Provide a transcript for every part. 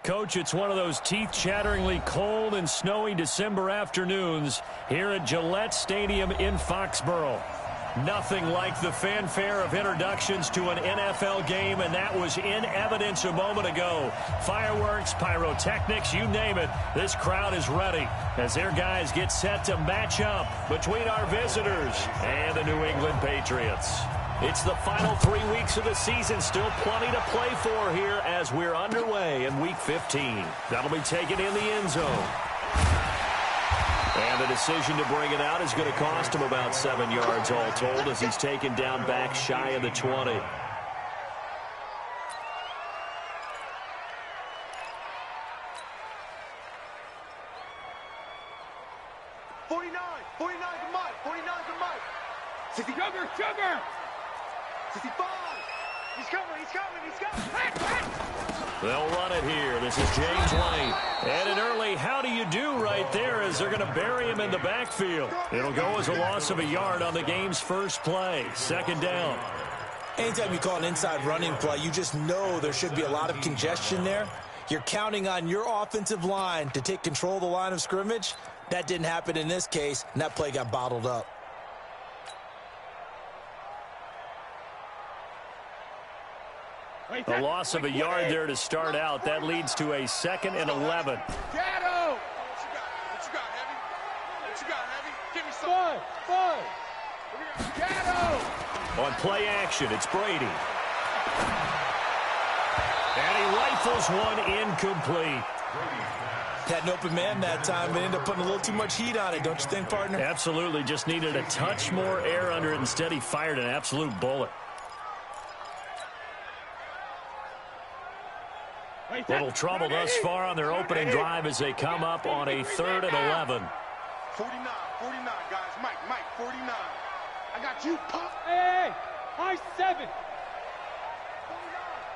Coach, it's one of those teeth-chatteringly cold and snowy December afternoons here at Gillette Stadium in Foxborough. Nothing like the fanfare of introductions to an NFL game, and that was in evidence a moment ago. Fireworks, pyrotechnics, you name it, this crowd is ready as their guys get set to match up between our visitors and the New England Patriots. It's the final 3 weeks of the season, still plenty to play for here as we're underway in Week 15. That'll be taken in the end zone. And the decision to bring it out is going to cost him about 7 yards all told as he's taken down back shy of the 20. Sugar! 65! He's coming! They'll run it here. This is James Lane. And an early how do you do right there as they're going to bury him in the backfield. It'll go as a loss of a yard on the game's first play. Second down. Anytime you call an inside running play, you just know there should be a lot of congestion there. You're counting on your offensive line to take control of the line of scrimmage. That didn't happen in this case, and that play got bottled up. A loss of a yard there to start out. That leads to a 2nd and 11. Gatto! What you got, Heavy? What you got, Heavy? Give me some. Fun! Gatto! On play action, it's Brady. And he rifles one incomplete. Had an open man that time, but ended up putting a little too much heat on it, don't you think, partner? Absolutely. Just needed a touch more air under it. Instead, he fired an absolute bullet. Little trouble thus far on their opening drive as they come up on a 3rd and 11. 49, guys. Mike, 49. I got you, Pop. Hey, high 7.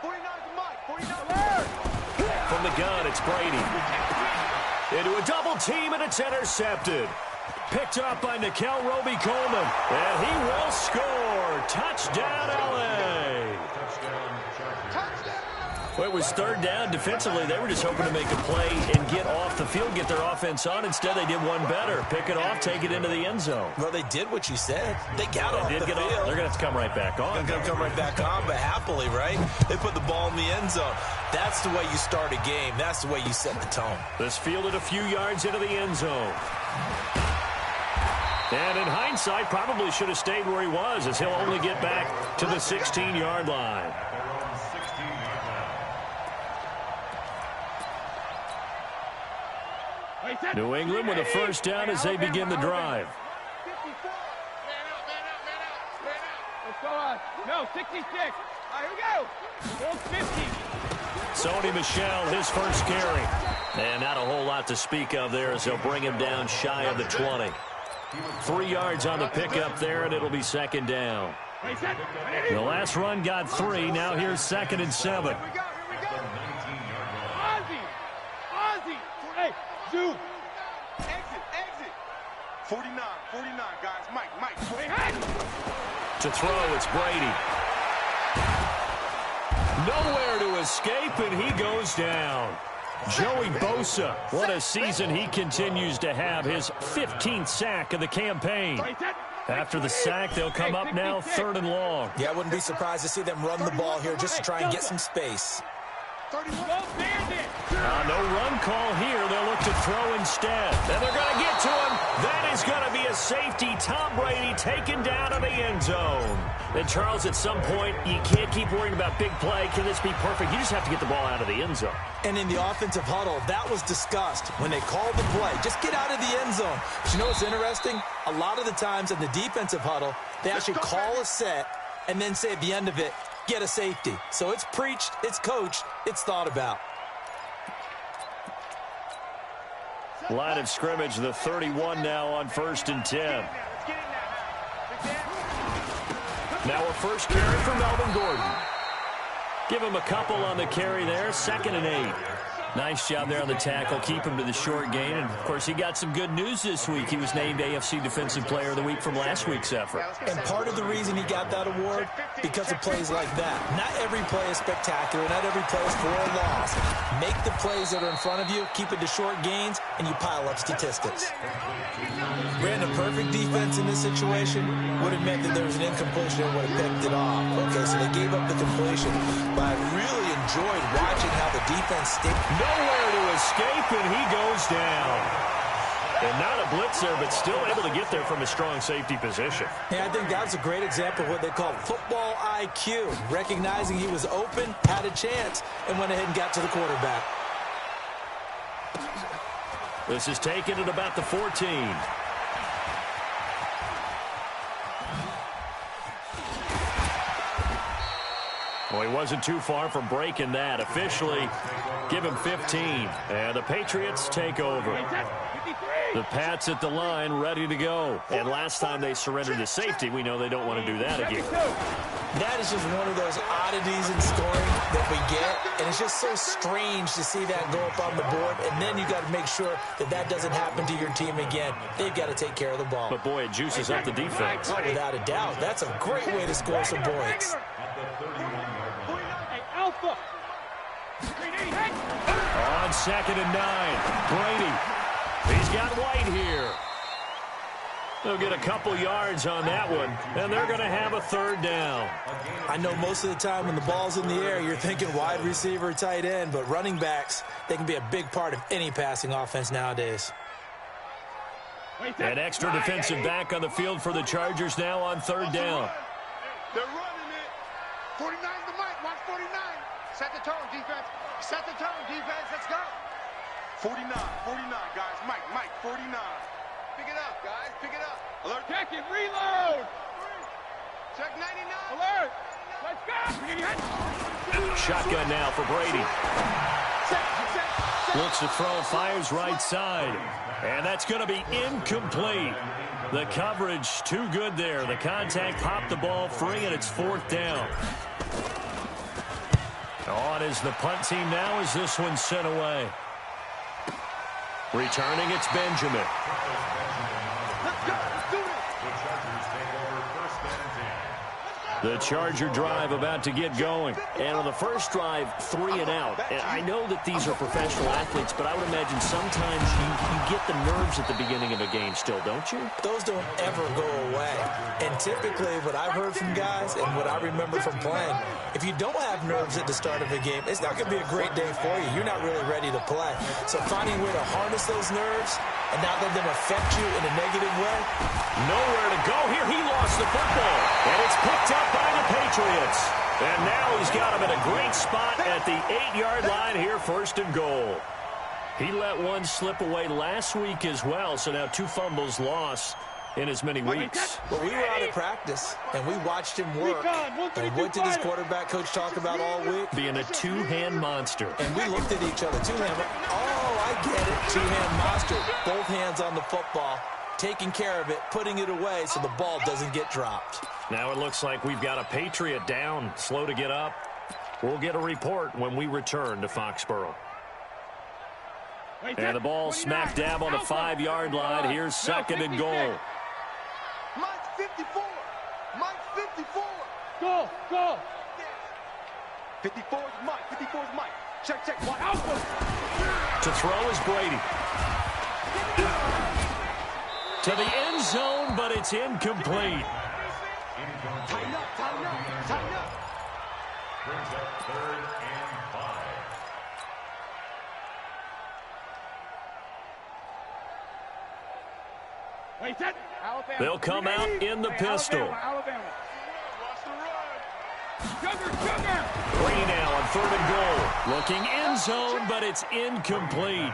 49 to Mike, 49. From the gun, it's Brady. Into a double team, and it's intercepted. Picked up by Nickel Roby-Coleman. And he will score. Touchdown, L.A. Well, it was 3rd down. Defensively, they were just hoping to make a play and get off the field, get their offense on. Instead, they did one better. Pick it off, take it into the end zone. Well, they did what you said. They got off the field. They're going to have to come right back on. They're going to come right back on, but happily, right? They put the ball in the end zone. That's the way you start a game. That's the way you set the tone. This fielded a few yards into the end zone. And in hindsight, probably should have stayed where he was as he'll only get back to the 16-yard line. New England with a first down as they begin the drive. Let's go on. No, 66. All right, here we go. 50. Sony Michel, his first carry. And not a whole lot to speak of there as they'll bring him down shy of the 20. 3 yards on the pickup there, and it'll be 2nd down. The last run got 3. Now here's 2nd and 7. Ozzie. Hey, zoom. Exit. 49, guys. Mike. To throw, it's Brady. Nowhere to escape, and he goes down. Joey Bosa, what a season he continues to have. His 15th sack of the campaign. After the sack, they'll come up now 3rd and long. Yeah, I wouldn't be surprised to see them run the ball here just to try and get some space. No run call here. They'll look to throw instead. And they're going to get to him. That is going to be a safety. Tom Brady taken down in the end zone. And, Charles, at some point, you can't keep worrying about big play. Can this be perfect? You just have to get the ball out of the end zone. And in the offensive huddle, that was discussed when they called the play. Just get out of the end zone. But you know what's interesting? A lot of the times in the defensive huddle, they actually call a set and then say at the end of it, get a safety. So it's preached, it's coached, it's thought about. Line of scrimmage, the 31 now on 1st and 10. Now a first carry for Melvin Gordon. Give him a couple on the carry there, 2nd and 8. Nice job there on the tackle. Keep him to the short gain. And, of course, he got some good news this week. He was named AFC Defensive Player of the Week from last week's effort. And part of the reason he got that award, because of plays like that. Not every play is spectacular. Not every play is for a loss. Make the plays that are in front of you, keep it to short gains, and you pile up statistics. Brandon, perfect defense in this situation would have meant that there was an incompletion and would have picked it off. Okay, so they gave up the completion. But I really enjoyed watching how the defense stayed. Nowhere to escape, and he goes down. And not a blitzer, but still able to get there from a strong safety position. Yeah, I think that's a great example of what they call football IQ. Recognizing he was open, had a chance, and went ahead and got to the quarterback. This is taken at about the 14. Well, he wasn't too far from breaking that. Officially, give him 15. And the Patriots take over. The Pats at the line, ready to go. And last time they surrendered to safety, we know they don't want to do that again. That is just one of those oddities in scoring that we get. And it's just so strange to see that go up on the board. And then you got to make sure that that doesn't happen to your team again. They've got to take care of the ball. But, boy, it juices up the defense. Oh, without a doubt. That's a great way to score some points. Alpha. On 2nd and 9, Brady. He's got White here. They'll get a couple yards on that one, and they're going to have a 3rd down. I know most of the time when the ball's in the air, you're thinking wide receiver, tight end, but running backs, they can be a big part of any passing offense nowadays. An extra defensive back on the field for the Chargers now on 3rd down. They're running it. 49 to Mike. Watch 49. Set the tone, defense. Set the tone, defense. Let's go. 49, guys. Mike, 49. Pick it up, guys. Pick it up. Alert. Check it. Reload. Check 99. Alert. Let's go. Shotgun now for Brady. Looks to throw, fires right side. And that's going to be incomplete. The coverage too good there. The contact popped the ball free, and it's 4th down. On is the punt team now as this one's sent away. Returning, it's Benjamin. Let's go. Let's do it. The Charger drive about to get going. And on the first drive, 3 and out. And I know that these are professional athletes, but I would imagine sometimes you get the nerves at the beginning of a game still, don't you? Those don't ever go away. And typically what I've heard from guys and what I remember from playing, if you don't have nerves at the start of a game, it's not going to be a great day for you. You're not really ready to play. So finding a way to harness those nerves and not let them affect you in a negative way. Nowhere to go here. He lost the football. And it's picked up by the Patriots. And now he's got him in a great spot at the 8-yard line here, 1st and goal. He let one slip away last week as well, so now 2 fumbles lost in as many weeks. Well, we were out at practice, and we watched him work. And what did his quarterback coach talk about all week? Being a 2-hand monster. And we looked at each other. 2-hand. Oh, I get it. 2-hand monster. Both hands on the football, taking care of it, putting it away so the ball doesn't get dropped. Now it looks like we've got a Patriot down, slow to get up. We'll get a report when we return to Foxborough. And the ball smack dab on the 5-yard line. Here's 2nd and goal. Mike 54. Mike 54. Go. 54 is Mike. 54 is Mike. Check. Watch. Alpha. To throw is Brady. To the end zone, but it's incomplete. Tighten up. Brings up 3rd and 5. Wait, set. Alabama. They'll come out in the pistol. Alabama. Watch the run. Sugar. Brady now on 3rd and goal. Looking end zone, but it's incomplete.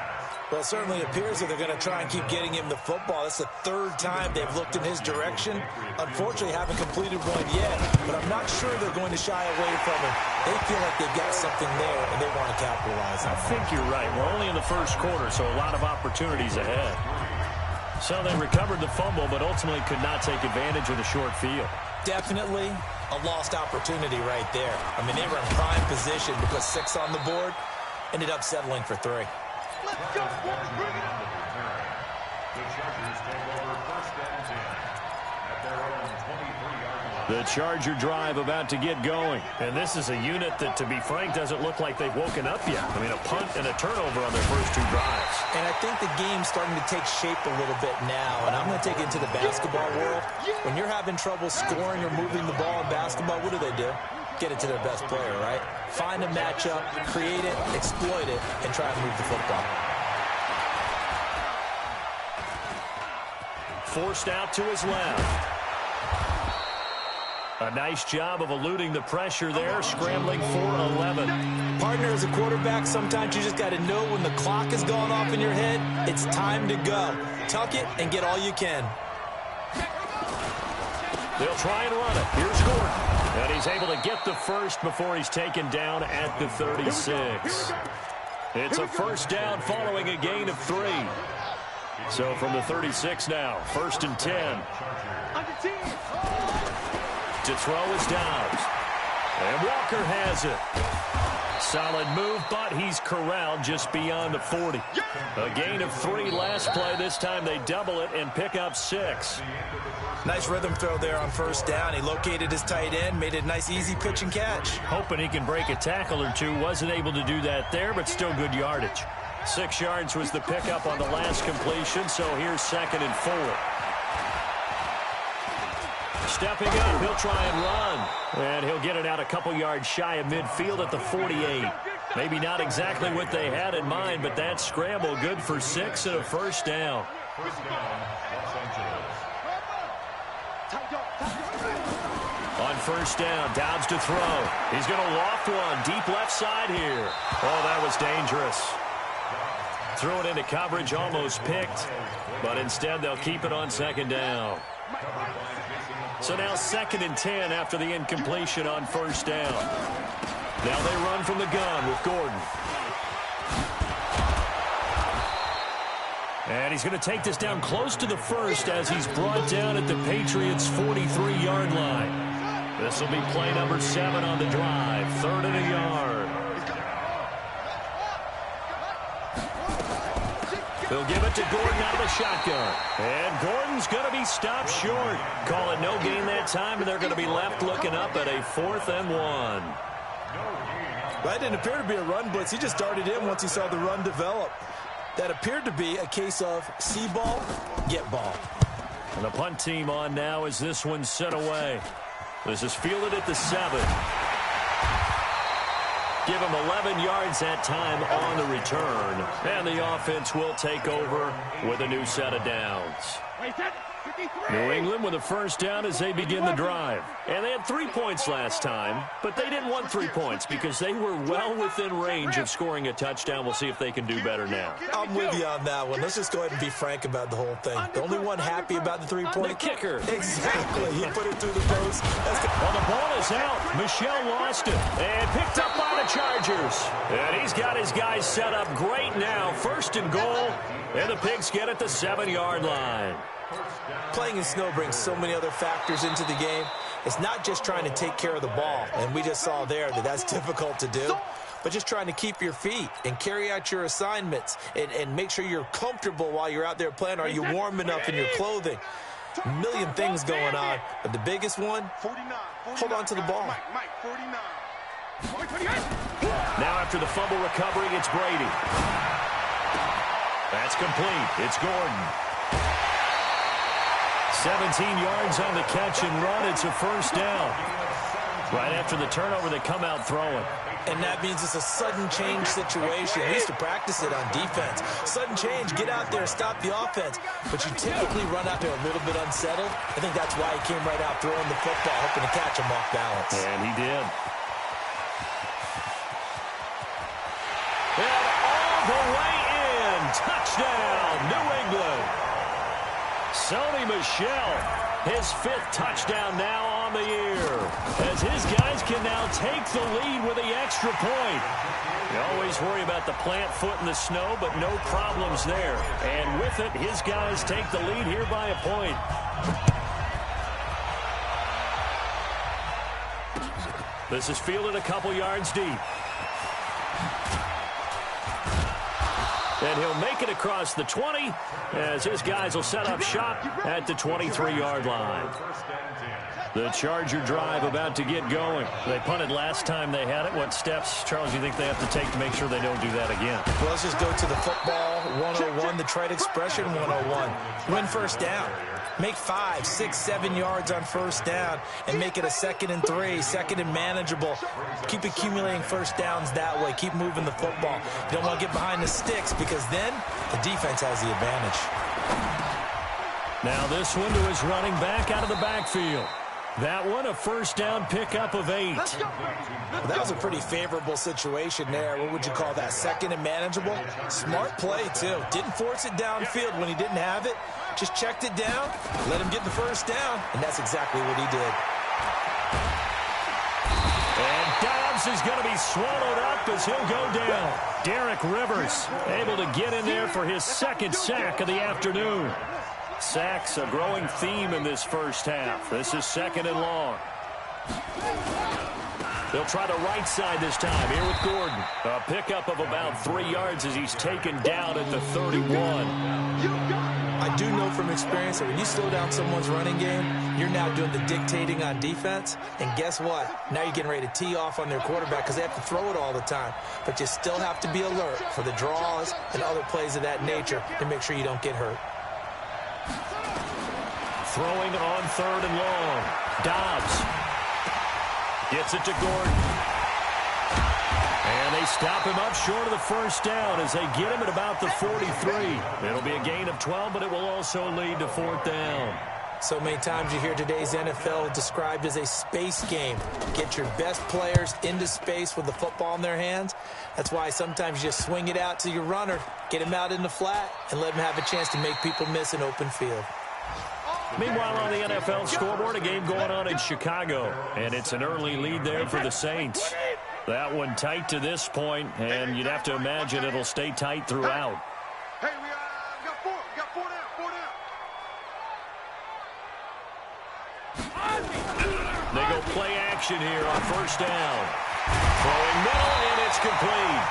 Well, it certainly appears that they're going to try and keep getting him the football. That's the 3rd time they've looked in his direction. Unfortunately, haven't completed one yet, but I'm not sure they're going to shy away from him. They feel like they've got something there, and they want to capitalize on it. I think you're right. We're only in the 1st quarter, so a lot of opportunities ahead. So they recovered the fumble, but ultimately could not take advantage of the short field. Definitely a lost opportunity right there. I mean, they were in prime position to put 6 on the board, ended up settling for 3. Let's go, boys. Bring it up. The Chargers take over 1st and 10 at their own 23-yard line. The Charger drive about to get going. And this is a unit that, to be frank, doesn't look like they've woken up yet. I mean, a punt and a turnover on their first 2 drives. And I think the game's starting to take shape a little bit now. And I'm going to take it into the basketball world. When you're having trouble scoring or moving the ball in basketball, what do? Get it to their best player, right? Find a matchup, create it, exploit it, and try to move the football. Forced out to his left. A nice job of eluding the pressure there, scrambling for 11. Partner, as a quarterback, sometimes you just got to know when the clock is going off in your head, it's time to go. Tuck it and get all you can. They'll try and run it. Here's Gordon. And he's able to get the first before he's taken down at the 36. It's a first down following a gain of 3. So from the 36 now, 1st and 10. To throw is Dobbs. And Walker has it. Solid move, but he's corralled just beyond the 40. A gain of 3 last play. This time they double it and pick up 6. Nice rhythm throw there on 1st down. He located his tight end, made it a nice easy pitch and catch. Hoping he can break a tackle or 2. Wasn't able to do that there, but still good yardage. 6 yards was the pickup on the last completion, so here's 2nd and 4. Stepping up, he'll try and run. And he'll get it out a couple yards shy of midfield at the 48. Maybe not exactly what they had in mind, but that scramble good for 6 and a first down. First down, Los Angeles. On 1st down, Dobbs to throw. He's going to loft one deep left side here. Oh, that was dangerous. Threw it into coverage, almost picked, but instead they'll keep it on 2nd down. So now 2nd and 10 after the incompletion on 1st down. Now they run from the gun with Gordon. And he's going to take this down close to the 1st as he's brought down at the Patriots' 43-yard line. This will be play number 7 on the drive. 3rd and a yard. They'll give it to Gordon out of the shotgun. And Gordon's going to be stopped short. Call it no gain that time, and they're going to be left looking up at a 4th and 1. That didn't appear to be a run blitz. He just darted in once he saw the run develop. That appeared to be a case of see ball, get ball. And the punt team on now as this one's set away. This is fielded at the 7. Give him 11 yards that time on the return. And the offense will take over with a new set of downs. New England with a first down as they begin the drive. And they had 3 points last time, but they didn't want 3 points because they were well within range of scoring a touchdown. We'll see if they can do better now. I'm with you on that one. Let's just go ahead and be frank about the whole thing. The only one happy about the 3-point. The kicker. Exactly. He put it through the post. Well, the ball is out. Michelle lost it and picked up by the Chargers. And he's got his guys set up great now. 1st and goal. And the Pigs get at the 7-yard line. Playing in snow brings so many other factors into the game. It's not just trying to take care of the ball, and we just saw there that that's difficult to do, but just trying to keep your feet and carry out your assignments and make sure you're comfortable while you're out there playing. Are you warm enough in your clothing? A million things going on, but the biggest one, hold on to the ball. Now after the fumble recovery, it's Brady. That's complete. It's Gordon. 17 yards on the catch and run. It's a first down. Right after the turnover, they come out throwing. And that means it's a sudden change situation. We used to practice it on defense. Sudden change, get out there, stop the offense. But you typically run out there a little bit unsettled. I think that's why he came right out throwing the football, hoping to catch him off balance. And he did. And all the way in. Touchdown, New England. Sony Michel, his 5th touchdown now on the year, as his guys can now take the lead with the extra point. You always worry about the plant foot in the snow, but no problems there. And with it, his guys take the lead here by a point. This is fielded a couple yards deep. and he'll make it across the 20 as his guys will set up shop at the 23-yard line. The Charger drive about to get going. They punted last time they had it. What steps, Charles, do you think they have to take to make sure they don't do that again? Well, let's just go to the football 101, the trade expression 101. Win first down. Make 5, 6, 7 yards on first down and make it a 2nd and 3, 2nd and manageable. Keep accumulating first downs that way. Keep moving the football. You don't want to get behind the sticks because then the defense has the advantage. Now this one to his running back out of the backfield. That one, a first down pickup of 8. Well, that was a pretty favorable situation there. What would you call that? 2nd and manageable? Smart play, too. Didn't force it downfield when he didn't have it. Just checked it down, let him get the first down, and that's exactly what he did. And Dobbs is going to be swallowed up as he'll go down. Derek Rivers able to get in there for his 2nd sack of the afternoon. Sacks a growing theme in this first half. This is 2nd and long. They'll try the right side this time here with Gordon. A pickup of about 3 yards as he's taken down at the 31. I do know from experience that when you slow down someone's running game, you're now doing the dictating on defense. And guess what? Now you're getting ready to tee off on their quarterback because they have to throw it all the time. But you still have to be alert for the draws and other plays of that nature to make sure you don't get hurt. Throwing on 3rd and long. Dobbs gets it to Gordon. And they stop him up short of the first down as they get him at about the 43. It'll be a gain of 12, but it will also lead to 4th down. So many times you hear today's NFL described as a space game. Get your best players into space with the football in their hands. That's why sometimes you just swing it out to your runner, get him out in the flat, and let him have a chance to make people miss an open field. Meanwhile, on the NFL scoreboard, a game going on in Chicago, and it's an early lead there for the Saints. That one tight to this point, and you'd have to imagine it'll stay tight throughout. Hey, we got 4. We got 4 down. 4 down. They go play action here on first down. Throwing middle, and it's complete.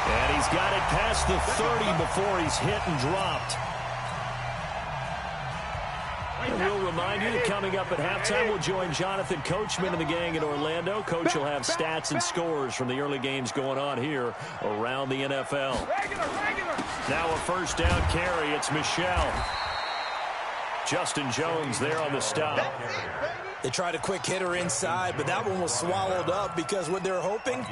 And he's got it past the 30 before he's hit and dropped. And we'll remind you that coming up at halftime, we'll join Jonathan Coachman and the gang in Orlando. Coach will have stats and scores from the early games going on here around the NFL. Now a first down carry. It's Michel. Justin Jones there on the stop. They tried a quick hitter inside, but that one was swallowed up because what they're hoping,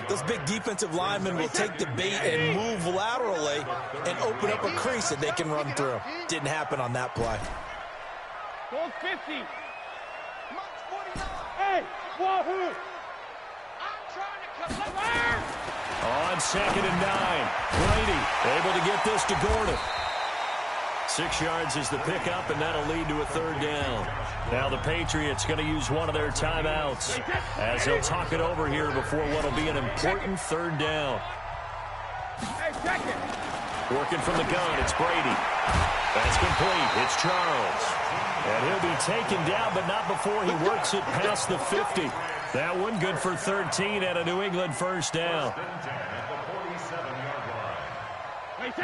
those big defensive linemen will take the bait and move laterally and open up a crease that they can run through. Didn't happen on that play. Goal 50. Hey, wahoo! I'm trying to come over. On 2nd and 9. Brady able to get this to Gordon. 6 yards is the pickup, and that'll lead to a 3rd down. Now the Patriots going to use one of their timeouts as he'll talk it over here before what will be an important 3rd down. Hey, check it. Working from the gun, it's Brady. That's complete. It's Charles. And he'll be taken down, but not before he works it past the 50. That one good for 13 and a New England first down.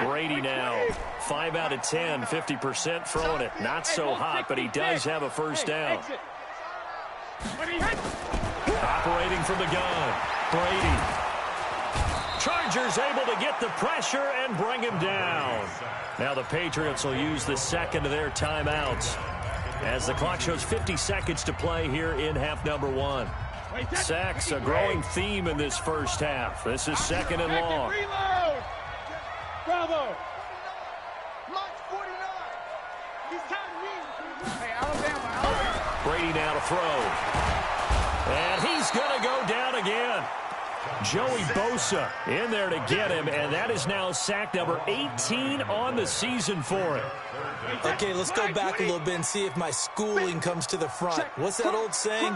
Brady now, 5 out of 10, 50% throwing it. Not so hot, but he does have a first down. Operating from the gun, Brady. Chargers able to get the pressure and bring him down. Now the Patriots will use the 2nd of their timeouts as the clock shows 50 seconds to play here in half number 1. Sacks a growing theme in this first half. This is 2nd and long. Reload! Bravo! March 49. He's counting me. Hey, Alabama. Brady now to throw. And he's going to go down again. Joey Bosa in there to get him, and that is now sack number 18 on the season for him. Okay, let's go back a little bit and see if my schooling comes to the front. What's that old saying?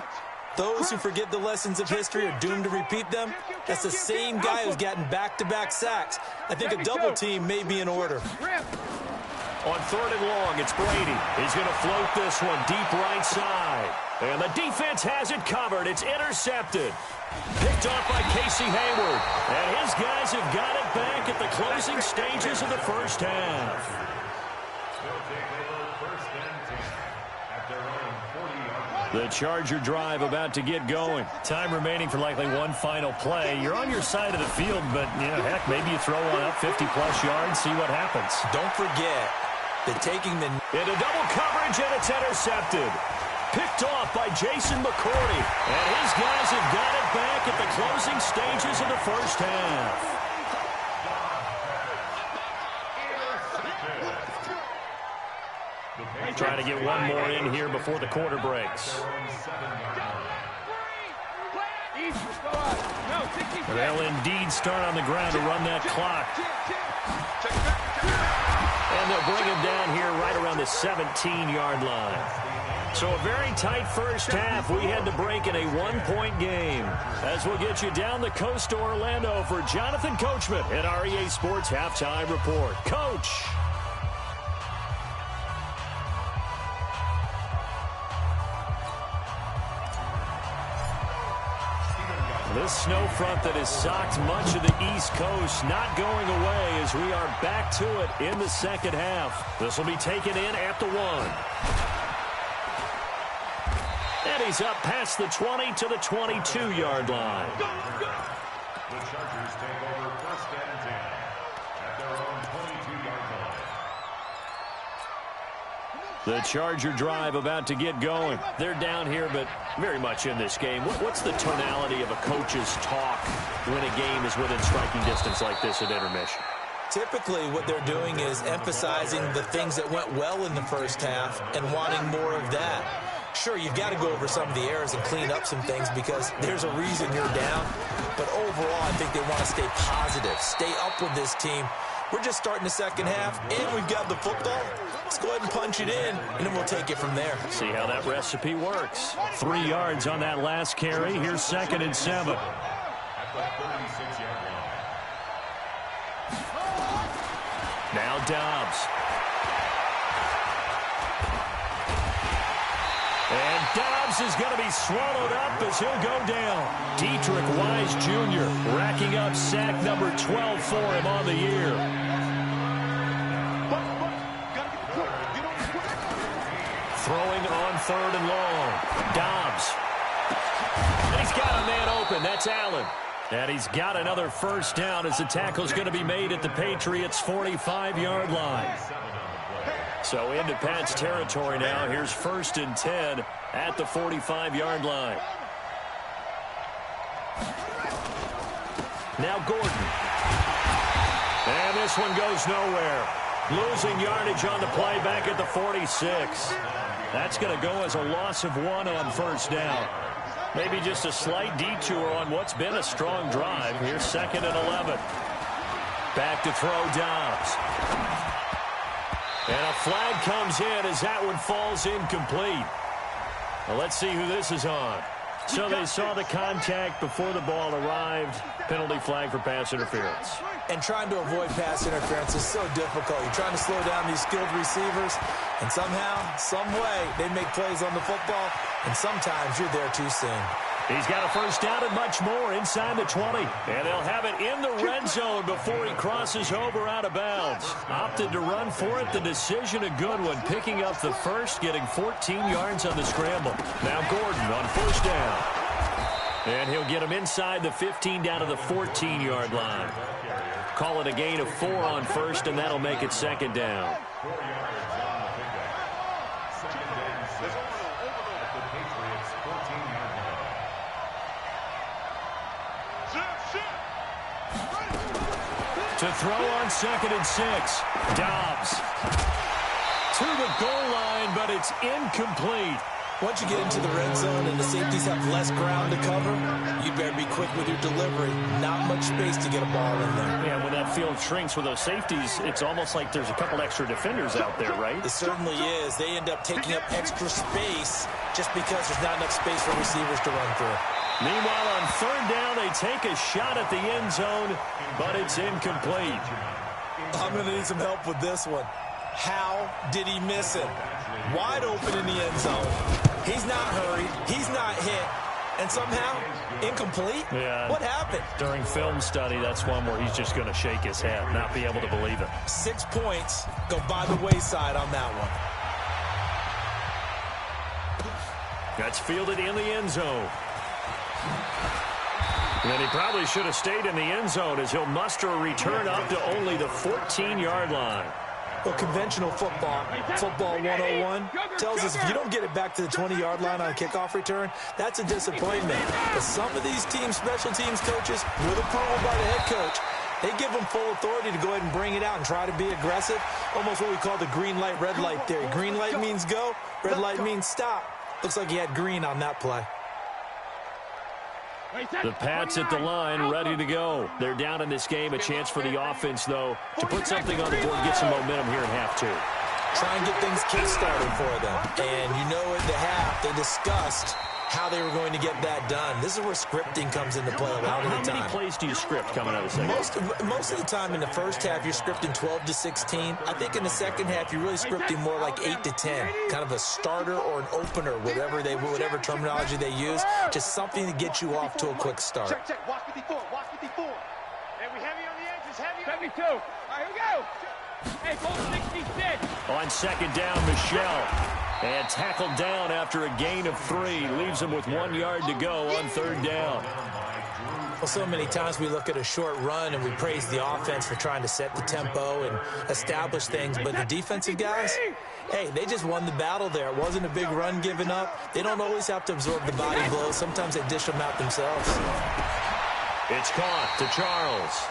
Those who forget the lessons of history are doomed to repeat them. That's the same guy who's gotten back-to-back sacks. I think a double team may be in order. On 3rd and long, it's Brady. He's going to float this one deep right side. And the defense has it covered. It's intercepted. Picked off by Casey Hayward. And his guys have got it back at the closing stages of the first half. The Charger drive about to get going. Time remaining for likely one final play. You're on your side of the field, but, heck, maybe you throw one up 50-plus yards, see what happens. Don't forget that taking the... Into double coverage, and it's intercepted. Picked off by Jason McCourty. And his guys have got it back at the closing stages of the first half. Trying to get one more in here before the quarter breaks. They'll indeed start on the ground to run that clock. And they'll bring him down here right around the 17-yard line. So a very tight first half. We had to break in a one-point game. As we'll get you down the coast to Orlando for Jonathan Coachman at our EA Sports Halftime Report. Coach. This snow front that has socked much of the East Coast not going away as we are back to it in the second half. This will be taken in at the 1. And he's up past the 20 to the 22-yard line. The Chargers take over 1st and 10 at their own 22-yard line. The Charger drive about to get going. They're down here, but very much in this game. What's the tonality of a coach's talk when a game is within striking distance like this at intermission? Typically, what they're doing is emphasizing the things that went well in the first half and wanting more of that. Sure, you've got to go over some of the errors and clean up some things because there's a reason you're down. But overall, I think they want to stay positive, stay up with this team. We're just starting the second half, and we've got the football. Let's go ahead and punch it in, and then we'll take it from there. See how that recipe works. 3 yards on that last carry. Here's 2nd and 7. At the 36-yard line. Now Dobbs. And Dobbs is going to be swallowed up as he'll go down. Dietrich Wise Jr. racking up sack number 12 for him on the year. Throwing on 3rd and long. Dobbs. And he's got a man open. That's Allen. And he's got another first down as the tackle's going to be made at the Patriots' 45-yard line. So into Pat's territory now. Here's 1st and 10 at the 45-yard line. Now Gordon. And this one goes nowhere. Losing yardage on the play back at the 46. That's going to go as a loss of 1 on 1st down. Maybe just a slight detour on what's been a strong drive. Here's 2nd and 11. Back to throw Dobbs. And a flag comes in as that one falls incomplete. Well, let's see who this is on. So they saw the contact before the ball arrived. Penalty flag for pass interference. And trying to avoid pass interference is so difficult. You're trying to slow down these skilled receivers, and somehow, some way, they make plays on the football, and sometimes you're there too soon. He's got a first down and much more inside the 20. And they'll have it in the red zone before he crosses over out of bounds. Opted to run for it. The decision a good one. Picking up the first, getting 14 yards on the scramble. Now Gordon on 1st down. And he'll get him inside the 15 down to the 14-yard line. Call it a gain of 4 on 1st, and that'll make it 2nd down. 4 yards on the pickup. 2nd and 6 at the Patriots' 14-yard line. To throw on 2nd and 6. Dobbs. To the goal line, but it's incomplete. Once you get into the red zone and the safeties have less ground to cover, you better be quick with your delivery. Not much space to get a ball in there. Yeah, when that field shrinks with those safeties, it's almost like there's a couple extra defenders out there, right? It certainly is. They end up taking up extra space just because there's not enough space for receivers to run through. Meanwhile, on 3rd down, they take a shot at the end zone, but it's incomplete. I'm going to need some help with this one. How did he miss him? Wide open in the end zone. He's not hurried. He's not hit. And somehow, incomplete? Yeah. What happened? During film study, that's one where he's just going to shake his head, not be able to believe it. 6 points go by the wayside on that one. That's fielded in the end zone. And he probably should have stayed in the end zone as he'll muster a return up to only the 14-yard line. Well, conventional football 101, tells us if you don't get it back to the 20-yard line on a kickoff return, that's a disappointment. But some of these teams, special teams coaches, with approval by the head coach, they give them full authority to go ahead and bring it out and try to be aggressive. Almost what we call the green light, red light theory. Green light means go, red light means stop. Looks like he had green on that play. The Pats at the line, ready to go. They're down in this game. A chance for the offense, though, to put something on the board, get some momentum here in half two. Try and get things kick-started for them. And you know at the half, they discussed how they were going to get that done. This is where scripting comes into play a lot of the time. How many plays do you script coming out of the second? Most of the time in the first half, you're scripting 12 to 16. I think in the second half, you're really scripting more like 8 to 10. Kind of a starter or an opener, whatever terminology they use. Just something to get you off to a quick start. Check. Watch 54. Watch 54. And we heavy on the edges. Heavy on 72. All right, here we go. Hey, full 66. On second down, Michel. And tackled down after a gain of 3. Leaves him with 1 yard to go on third down. Well, so many times we look at a short run and we praise the offense for trying to set the tempo and establish things. But the defensive guys, hey, they just won the battle there. It wasn't a big run given up. They don't always have to absorb the body blows. Sometimes they dish them out themselves. It's caught to Charles.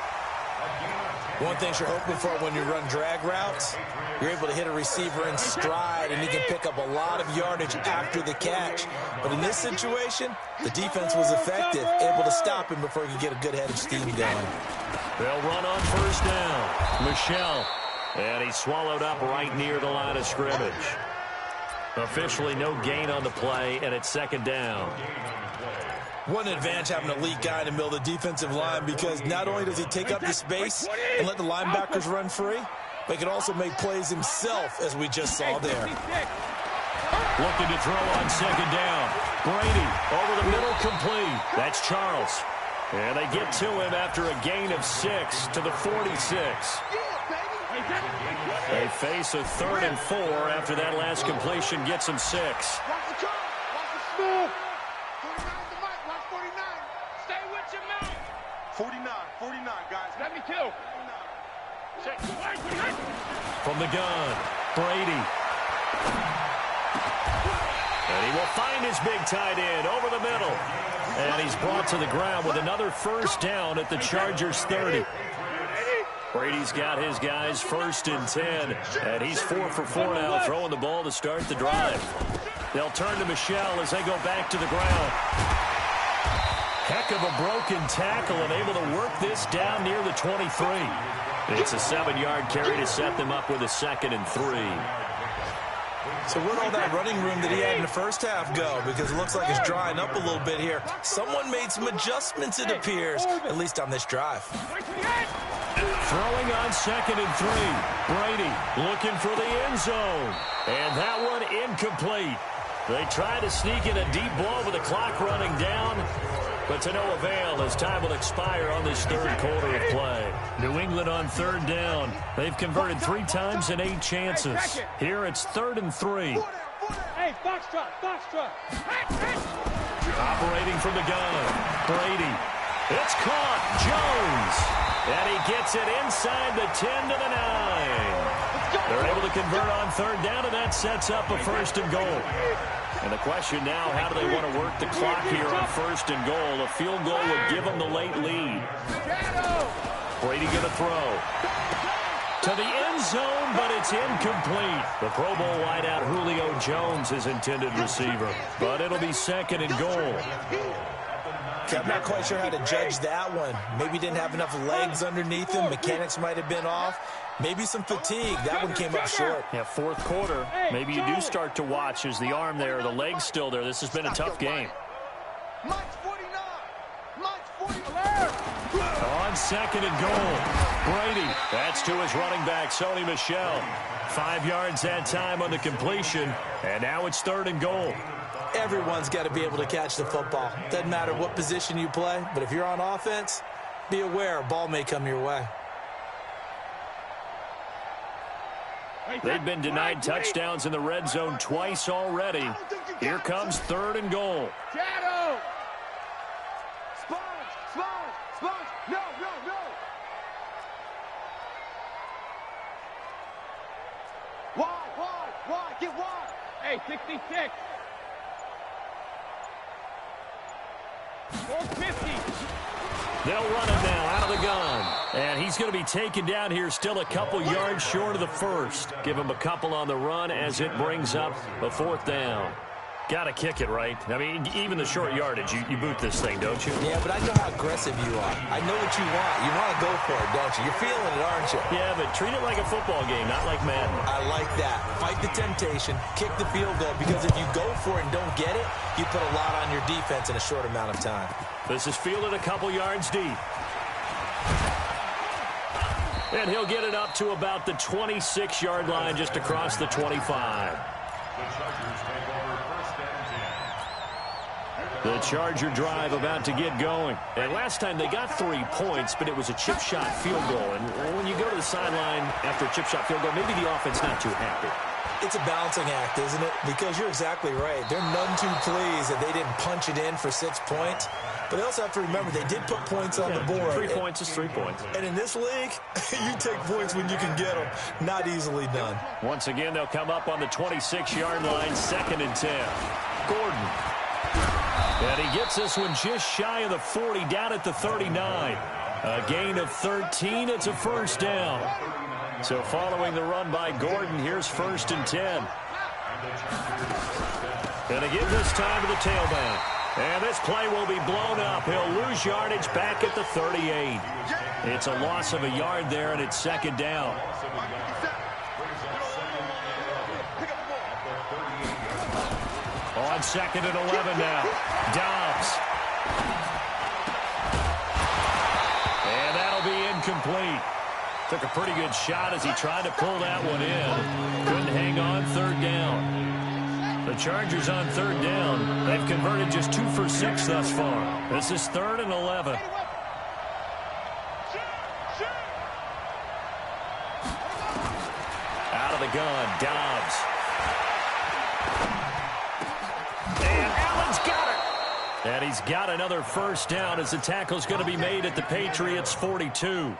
One thing you're hoping for when you run drag routes, you're able to hit a receiver in stride, and he can pick up a lot of yardage after the catch. But in this situation, the defense was effective, able to stop him before he could get a good head of steam going. They'll run on first down. Michel. And he's swallowed up right near the line of scrimmage. Officially no gain on the play, and it's second down. One advantage having an elite guy in the middle of the defensive line, because not only does he take up the space and let the linebackers run free, but he can also make plays himself, as we just saw there. Looking to throw on second down. Brady over the middle, complete. That's Charles. And they get to him after a gain of 6 to the 46. They face a 3rd and 4 after that last completion gets them 6. Watch the car. Watch the smooth. 49, guys. 72. From the gun, Brady. And he will find his big tight end over the middle. And he's brought to the ground with another first down at the Chargers 30. Brady's got his guys 1st and 10. And he's 4 for 4 now, throwing the ball to start the drive. They'll turn to Michel as they go back to the ground. Heck of a broken tackle and able to work this down near the 23. It's a 7-yard carry to set them up with a 2nd and 3. So where'd all that running room that he had in the first half go? Because it looks like it's drying up a little bit here. Someone made some adjustments, it appears, at least on this drive. Throwing on 2nd and 3. Brady looking for the end zone. And that one incomplete. They try to sneak in a deep ball with the clock running down, but to no avail as time will expire on this 3rd quarter of play. New England on 3rd down. They've converted 3 times in 8 chances. Here it's 3rd and 3. Hey, box truck. Operating from the gun, Brady. It's caught, Jones. And he gets it inside the 10 to the 9. They're able to convert on 3rd down, and that sets up a 1st and goal. And the question now, how do they want to work the clock here on 1st and goal? A field goal would give them the late lead. Brady going to throw. To the end zone, but it's incomplete. The Pro Bowl wideout Julio Jones is intended receiver. But it'll be 2nd and goal. Okay, I'm not quite sure how to judge that one. Maybe didn't have enough legs underneath him. Mechanics might have been off. Maybe some fatigue. That one came up short. Yeah, 4th quarter. Maybe you do start to watch as the arm there, the leg's still there. This has been a tough game. Mike's 49. Mike's 49. On on second and goal. Brady, that's to his running back, Sony Michel. 5 yards that time on the completion, and now it's third and goal. Everyone's got to be able to catch the football. Doesn't matter what position you play, but if you're on offense, be aware a ball may come your way. They've been denied touchdowns in the red zone twice already. Here comes third and goal. Shadow! Sponge! No! Wide! Get wide! Hey, 66! 450! They'll run it now out of the gun. And he's going to be taken down here, still a couple yards short of the first. Give him a couple on the run as it brings up a fourth down. Got to kick it, right? I mean, even the short yardage, you boot this thing, don't you? Yeah, but I know how aggressive you are. I know what you want. You want to go for it, don't you? You're feeling it, aren't you? Yeah, but treat it like a football game, not like Madden. I like that. Fight the temptation, kick the field goal, because if you go for it and don't get it, you put a lot on your defense in a short amount of time. This is fielded a couple yards deep. And he'll get it up to about the 26-yard line, just across the 25. The Chargers take over first and 10. The Charger drive about to get going. And last time they got 3 points, but it was a chip shot field goal. And when you go to the sideline after a chip shot field goal, maybe the offense not too happy. It's a balancing act, isn't it? Because you're exactly right. They're none too pleased that they didn't punch it in for 6 points. But they also have to remember they did put points on the board. 3 points is 3 points. And in this league, you take points when you can get them. Not easily done. Once again, they'll come up on the 26-yard line, second and 10. Gordon. And he gets this one just shy of the 40, down at the 39. A gain of 13. It's a first down. So following the run by Gordon, here's first and 10. And again this time to the tailback. And this play will be blown up. He'll lose yardage back at the 38. It's a loss of a yard there, and it's second down. On second and 11 now. Dobbs. And that'll be incomplete. Took a pretty good shot as he tried to pull that one in. Couldn't hang on, third down. The Chargers on third down. They've converted just 2 for 6 thus far. This is third and 11. Out of the gun, Dobbs. And Allen's got it. And he's got another first down as the tackle's going to be made at the Patriots' 42.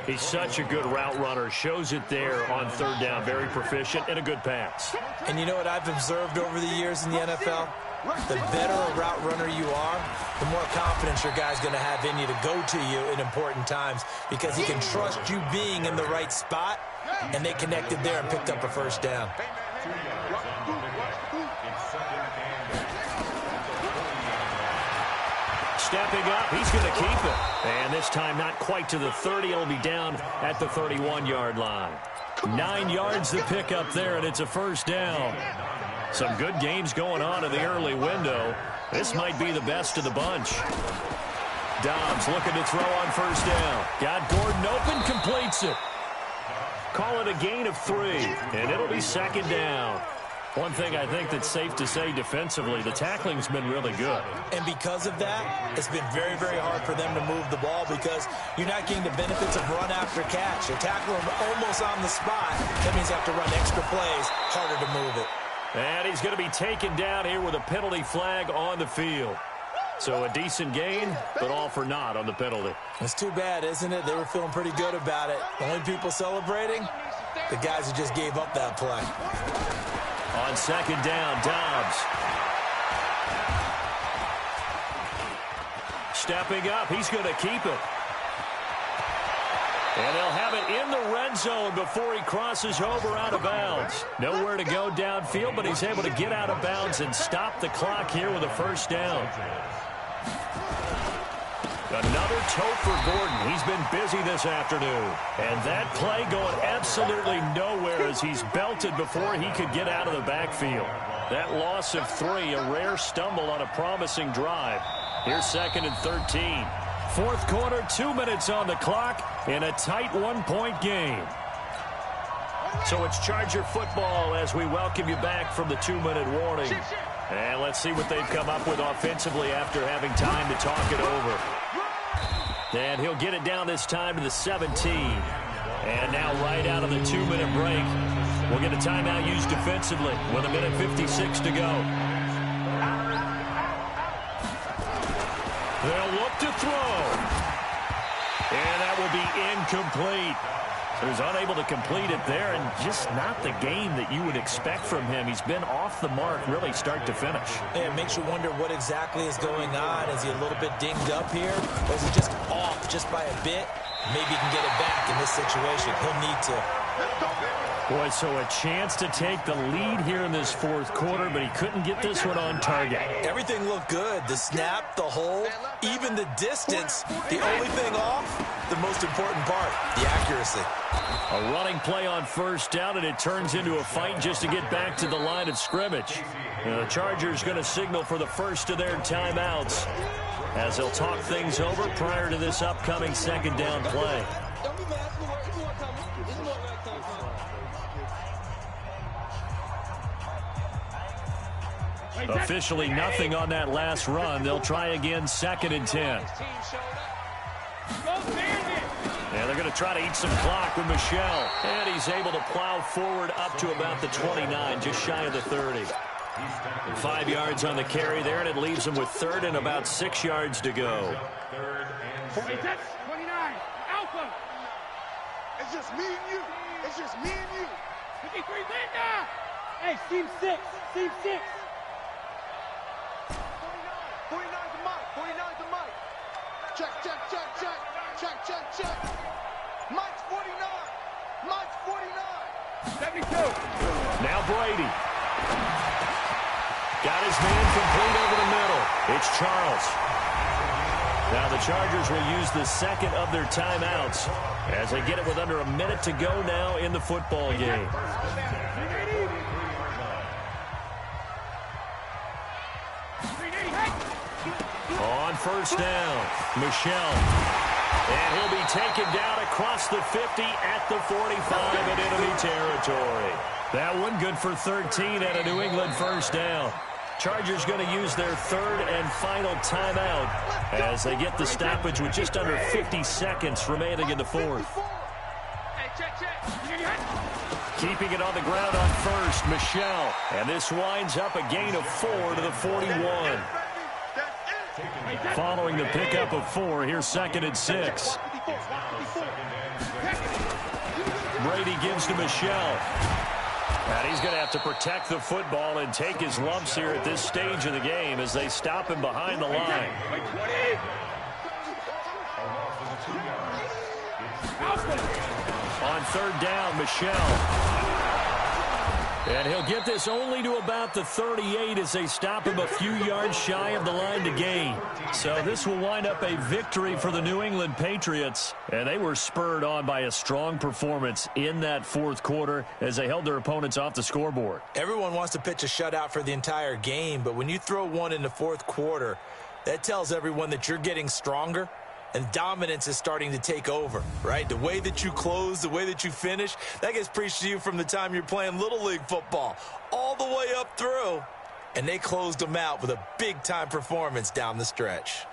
He's such a good route runner. Shows it there on third down. Very proficient and a good pass. And you know what I've observed over the years in the NFL? The better a route runner you are, the more confidence your guy's going to have in you to go to you in important times because he can trust you being in the right spot, and they connected there and picked up a first down. Stepping up, he's going to keep it. And this time not quite to the 30. It'll be down at the 31-yard line. 9 yards to pick up there, and it's a first down. Some good games going on in the early window. This might be the best of the bunch. Dobbs looking to throw on first down. Got Gordon open, completes it. Call it a gain of 3, and it'll be second down. One thing I think that's safe to say defensively, the tackling's been really good. And because of that, it's been very, very hard for them to move the ball because you're not getting the benefits of run after catch. You tackle them almost on the spot. That means you have to run extra plays, harder to move it. And he's going to be taken down here with a penalty flag on the field. So a decent gain, but all for naught on the penalty. It's too bad, isn't it? They were feeling pretty good about it. The only people celebrating, the guys who just gave up that play. On second down, Dobbs. Stepping up, he's going to keep it. And they'll have it in the red zone before he crosses over out of bounds. Nowhere to go downfield, but he's able to get out of bounds and stop the clock here with a first down. Another tote for Gordon. He's been busy this afternoon. And that play going absolutely nowhere as he's belted before he could get out of the backfield. That loss of 3, a rare stumble on a promising drive. Here's second and 13. Fourth quarter, 2 minutes on the clock in a tight one-point game. So it's Charger football as we welcome you back from the 2-minute warning. And let's see what they've come up with offensively after having time to talk it over. And he'll get it down this time to the 17. And now right out of the 2-minute break, we'll get a timeout used defensively with 1:56 to go. They'll look to throw. And that will be incomplete. He was unable to complete it there, and just not the game that you would expect from him. He's been off the mark really start to finish. Yeah, it makes you wonder what exactly is going on. Is he a little bit dinged up here, or is he just off just by a bit? Maybe he can get it back in this situation. He'll need to. Boy, so a chance to take the lead here in this fourth quarter, but he couldn't get this one on target. Everything looked good. The snap, the hold, even the distance. The only thing off, the most important part, the accuracy. A running play on first down, and it turns into a fight just to get back to the line of scrimmage. The Chargers going to signal for the first of their timeouts as they'll talk things over prior to this upcoming second down play. Officially nothing on that last run. They'll try again, 2nd and 10. And they're going to try to eat some clock with Michel. And he's able to plow forward up to about the 29, just shy of the 30. 5 yards on the carry there, and it leaves him with 3rd and about 6 yards to go. 29, Alpha. It's just me and you. It's just me and you. 53, Linda. Hey, team 6. Team 6. 49 to Mike. 49 to Mike. Check, check, check, check. Check, check, check. Mike's 49. Mike's 49. 72. Now Brady. Got his man complete over the middle. It's Charles. Now the Chargers will use the second of their timeouts as they get it with under a minute to go now in the football game. On first down, Michel. And he'll be taken down across the 50 at the 45 in enemy territory. That one good for 13 at a New England first down. Chargers going to use their 3rd and final timeout as they get the stoppage with just under 50 seconds remaining in the 4th. Keeping it on the ground on first, Michel. And this winds up a gain of 4 to the 41. Following the pickup of 4, here's 2nd and 6. Brady gives to Michel. And he's going to have to protect the football and take his lumps here at this stage of the game as they stop him behind the line. On 3rd down, Michel. And he'll get this only to about the 38 as they stop him a few yards shy of the line to gain. So this will wind up a victory for the New England Patriots. And they were spurred on by a strong performance in that fourth quarter as they held their opponents off the scoreboard. Everyone wants to pitch a shutout for the entire game, but when you throw one in the fourth quarter, that tells everyone that you're getting stronger. And dominance is starting to take over, right? The way that you close, the way that you finish, that gets preached to you from the time you're playing Little League football all the way up through. And they closed them out with a big-time performance down the stretch.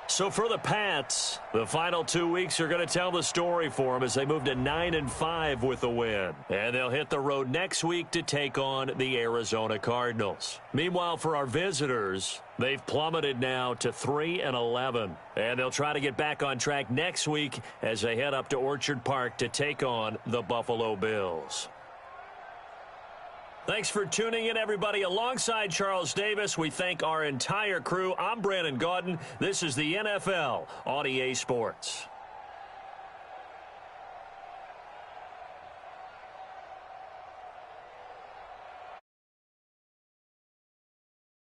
So for the Pats, the final 2 weeks are going to tell the story for them as they move to 9-5 with a win. And they'll hit the road next week to take on the Arizona Cardinals. Meanwhile, for our visitors, they've plummeted now to 3-11. And they'll try to get back on track next week as they head up to Orchard Park to take on the Buffalo Bills. Thanks for tuning in, everybody. Alongside Charles Davis, we thank our entire crew. I'm Brandon Gaudin. This is the NFL on EA Sports.